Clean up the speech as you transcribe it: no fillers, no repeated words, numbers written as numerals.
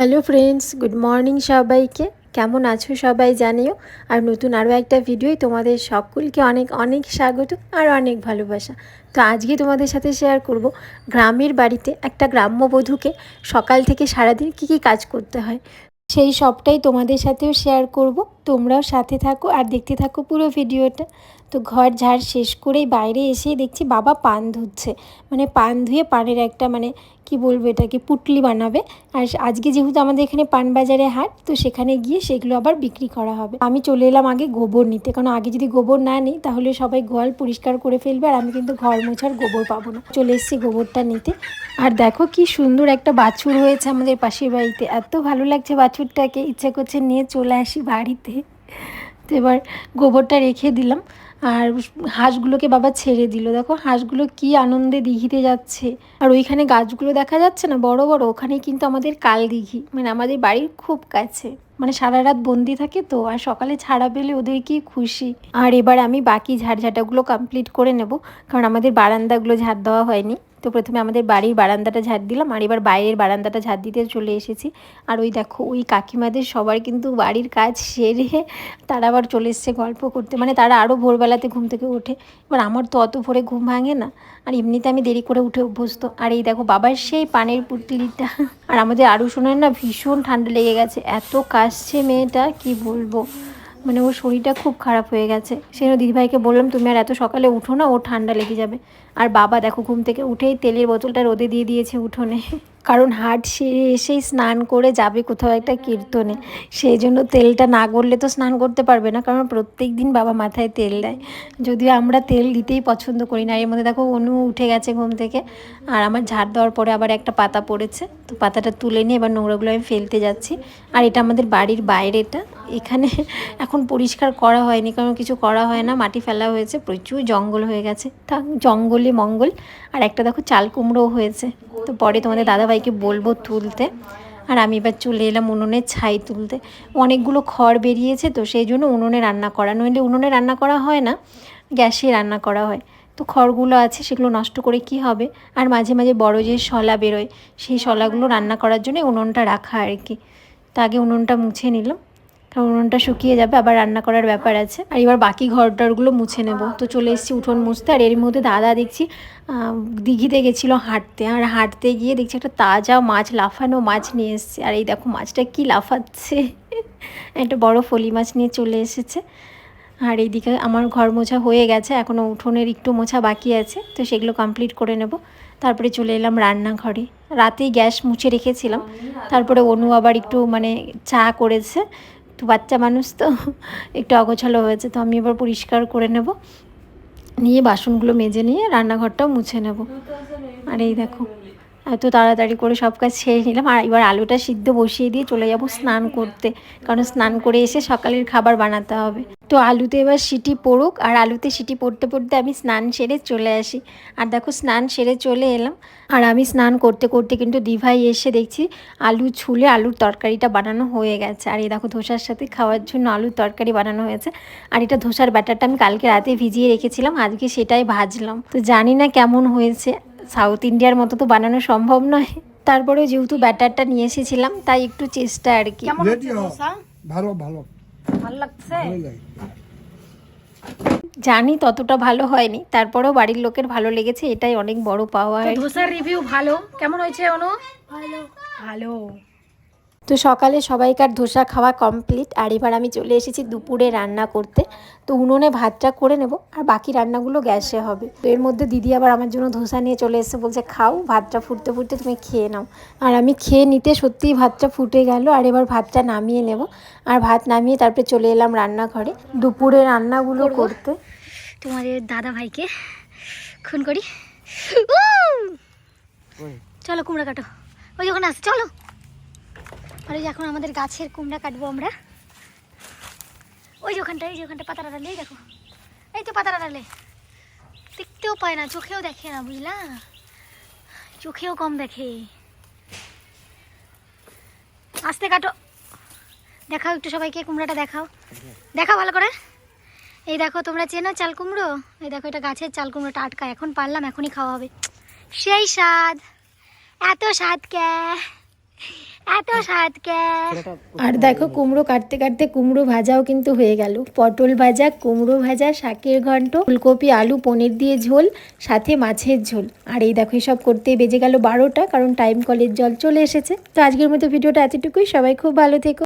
Hello friends, good morning সবাইকে। কেমন আছো সবাই জানিও। আর নতুন আরও একটা ভিডিওয় তোমাদের সকলকে অনেক অনেক স্বাগত আর অনেক ভালোবাসা। তো আজকে তোমাদের সাথে শেয়ার করব গ্রামের বাড়িতে একটা গ্রাম্যবধূকে সকাল থেকে সারাদিন কী কী কাজ করতে হয়, সেই সবটাই তোমাদের সাথেও শেয়ার করব। তোমরাও সাথে থাকো আর দেখতে থাকো পুরো ভিডিওটা। তো ঘর ঝাড় শেষ করেই বাইরে এসেই দেখছি বাবা পান ধুচ্ছে, মানে পান ধুয়ে পানের একটা কি বলবো এটাকে পুটলি বানাবে। আর আজকে যেহেতু আমাদের এখানে পান বাজারে হাট, তো সেখানে গিয়ে সেগুলো আবার বিক্রি করা হবে। আমি চলে এলাম আগে গোবর নিতে, কারণ আগে যদি গোবর না নিই তাহলে সবাই গোয়াল পরিষ্কার করে ফেলবে আর আমি কিন্তু ঘর মোছার গোবর পাবো না। চলে এসেছি গোবরটা নিতে। আর দেখো কি সুন্দর একটা বাছুর হয়েছে আমাদের পাশের বাড়িতে, এত ভালো লাগছে বাছুরটাকে, ইচ্ছা করছে নিয়ে চলে আসি বাড়িতে। তো এবার গোবরটা রেখে দিলাম আর হাঁসগুলোকে বাবা ছেড়ে দিল। দেখো হাঁসগুলো কি আনন্দে দিঘিতে যাচ্ছে। আর ওইখানে গাছগুলো দেখা যাচ্ছে না বড় বড়, ওখানে কিন্তু আমাদের কাল দিঘি, মানে আমাদের বাড়ির খুব কাছে, মানে সারা রাত বন্দি থাকে তো, আর সকালে ছাড়া পেলে ওদের কি খুশি। আর এবার আমি বাকি ঝাড়ঝাঁটাগুলো কমপ্লিট করে নেব, কারণ আমাদের বারান্দাগুলো ঝাড় দেওয়া হয়নি। তো প্রথমে আমাদের বাড়ির বারান্দাটা ঝাড় দিলাম আর এবার বাইরের বারান্দাটা ঝাড় দিতে চলে এসেছি। আর ওই দেখো ওই কাকিমাদের সবার কিন্তু বাড়ির কাজ সেরে তারা আবার চলে এসছে গল্প করতে, মানে তারা আরও ভোরবেলাতে ঘুম থেকে ওঠে। এবার আমার তো অত ভোরে ঘুম ভাঙে না, আর এমনিতে আমি দেরি করে উঠে অভ্যস্ত। আর এই দেখো বাবার সেই পানের পুটলিটা। আর আমাদের আরও শোনার না ভীষণ ঠান্ডা লেগে গেছে, এত কাশছে মেয়েটা কি বলবো, মানে ওর শরীরটা খুব খারাপ হয়ে গেছে। সেজন্য দিদিভাইকে বললাম তুমি আর এত সকালে উঠো না, ওর ঠান্ডা লেগে যাবে। আর বাবা দেখো ঘুম থেকে উঠেই তেলের বোতলটা রোদে দিয়ে দিয়েছে উঠোনে, কারণ হাট সেরে এসেই স্নান করে যাবে কোথাও একটা কীর্তনে, সেই জন্য তেলটা না গড়লে তো স্নান করতে পারবে না, কারণ প্রত্যেক দিন বাবা মাথায় তেল দেয়। যদিও আমরা তেল দিতেই পছন্দ করি না। এর মধ্যে দেখো অনু উঠে গেছে ঘুম থেকে, আর আমার ঝাড় দেওয়ার পরে আবার একটা পাতা পড়েছে, তো পাতাটা তুলে নিয়ে এবার নোংরাগুলো আমি ফেলতে যাচ্ছি। আর এটা আমাদের বাড়ির বাইরেটা, এখানে এখন পরিষ্কার করা হয়নি, কারণ কিছু করা হয় না, মাটি ফেলা হয়েছে, প্রচুর জঙ্গল হয়ে গেছে। তা জঙ্গলে মঙ্গল। আর একটা দেখো চাল কুমড়োও হয়েছে, তো পরে তোমাদের দাদাভাইকে বলবো তুলতে। আর আমি এবার চলে এলাম উনুনের ছাই তুলতে। অনেকগুলো খড় বেরিয়েছে, তো সেই জন্য উনুনে রান্না করা, নইলে উনুনে রান্না করা হয় না, গ্যাসে রান্না করা হয়। তো খড়গুলো আছে সেগুলো নষ্ট করে কি হবে। আর মাঝে মাঝে বড় যে শলা বেরোয়, সেই শলাগুলো রান্না করার জন্য উনুনটা রাখা আর কি। তা আগে উনুনটা মুছে নিলাম, কারণ উনুনটা শুকিয়ে যাবে, আবার রান্না করার ব্যাপার আছে। আর এবার বাকি ঘরটারগুলো মুছে নেব। তো চলে এসেছি উঠোন মুছতে। আর এর মধ্যে দাদা দেখছি দিঘিতে গেছিলো হাঁটতে, আর হাঁটতে গিয়ে দেখছি একটা তাজা মাছ, লাফানো মাছ নিয়ে এসছে। আর এই দেখো মাছটা কি লাফাচ্ছে, একটা বড় ফলি মাছ নিয়ে চলে এসেছে। আর এইদিকে আমার ঘর মোছা হয়ে গেছে, এখনও উঠোনের একটু মোছা বাকি আছে, তো সেগুলো কমপ্লিট করে নেব। তারপরে চলে এলাম রান্নাঘরে। রাতেই গ্যাস মুছে রেখেছিলাম, তারপরে অনু আবার একটু চা করেছে, তো বাচ্চা মানুষ তো একটু অগোছালো হয়েছে, তো আমি এবার পরিষ্কার করে নেব, নিয়ে বাসনগুলো মেজে নিয়ে রান্নাঘরটাও মুছে নেব। আর এই দেখো এত তাড়াতাড়ি করে সব কাজ ছেড়ে নিলাম। আর এবার আলুটা সিদ্ধ বসিয়ে দিয়ে চলে যাব স্নান করতে, কারণ স্নান করে এসে সকালের খাবার বানাতে হবে। তো আলুতে এবার সিটি পড়ুক, আর আলুতে সিটি পড়তে পড়তে আমি স্নান সেরে চলে আসি। আর দেখো স্নান সেরে চলে এলাম, আর আমি স্নান করতে করতে কিন্তু দিভাই এসে দেখছি আলু ছুলে আলুর তরকারিটা বানানো হয়ে গেছে। আর এই দেখো ধোসার সাথে খাওয়ার জন্য আলুর তরকারি বানানো হয়েছে। আর এটা ধোসার ব্যাটারটা আমি কালকে রাতে ভিজিয়ে রেখেছিলাম, আজকে সেটাই ভাজলাম। তো জানি না কেমন হয়েছে, সাউথ ইন্ডিয়ার মতো তো বানানো সম্ভব নয়, তারপরে যেহেতু ব্যাটারটা নিয়ে এসেছিলাম তাই একটু চেষ্টা আর কি। ভালো ভালো ভালো লাগছে। জানি ততটা ভালো হয়নি, তারপরেও বাড়ির লোকের ভালো লেগেছে, এটাই অনেক বড় পাওয়া। ধোসার রিভিউ ভালো, কেমন হয়েছে অনু? ভালো ভালো। তো সকালে সবাইকার ধোসা খাওয়া কমপ্লিট, আর এবার আমি চলে এসেছি দুপুরে রান্না করতে। তো উনুনে ভাতটা করে নেব, আর বাকি রান্নাগুলো গ্যাসে হবে। তো এর মধ্যে দিদি আবার আমার জন্য ধোসা নিয়ে চলে এসেছে, বলছে খাও, ভাতটা ফুটতে ফুটতে তুমি খেয়ে নাও। আর আমি খেয়ে নিতে সত্যিই ভাতটা ফুটে গেল। আর এবার ভাতটা নামিয়ে নেব, আর ভাত নামিয়ে তারপরে চলে এলাম রান্নাঘরে দুপুরে রান্নাগুলো করতে। তোমাদের দাদা ভাইকে খুন করি। চলো কুমড়া কাটো, ওই যখন আসছে চলো। আর ওই এখন আমাদের গাছের কুমড়া কাটবো আমরা, ওই যে ওখানটা পাতাটা ডালে, দেখো এই তো পাতাটা ডালে, দেখতেও পায় না, চোখেও দেখে না, বুঝলা, চোখেও কম দেখে। আস্তে কাটো, দেখাও একটু সবাইকে কুমড়াটা, দেখাও দেখাও ভালো করে। এই দেখো তোমরা চেনো চাল কুমড়ো, এই দেখো এটা গাছের চাল কুমড়ো, টাটকা, এখন পারলাম, এখনই খাওয়া হবে, সেই স্বাদ। এত স্বাদ কে, এত স্বাদ কে আর দেখো কুমড়ো কাটতে কাটতে কুমড়ো ভাজাও কিন্তু হয়ে গেল। পটল ভাজা, কুমড়ো ভাজা, শাকের ঘন্ট, ফুলকপি আলু পনির দিয়ে ঝোল, সাথে মাছের ঝোল। আর এই দেখো সব করতেই বেজে গেল 12টা, কারণ টাইম কলের জল চলে এসেছে। তো আজকের মতো ভিডিওটা এতটুকুই। সবাই খুব ভালো থেকো।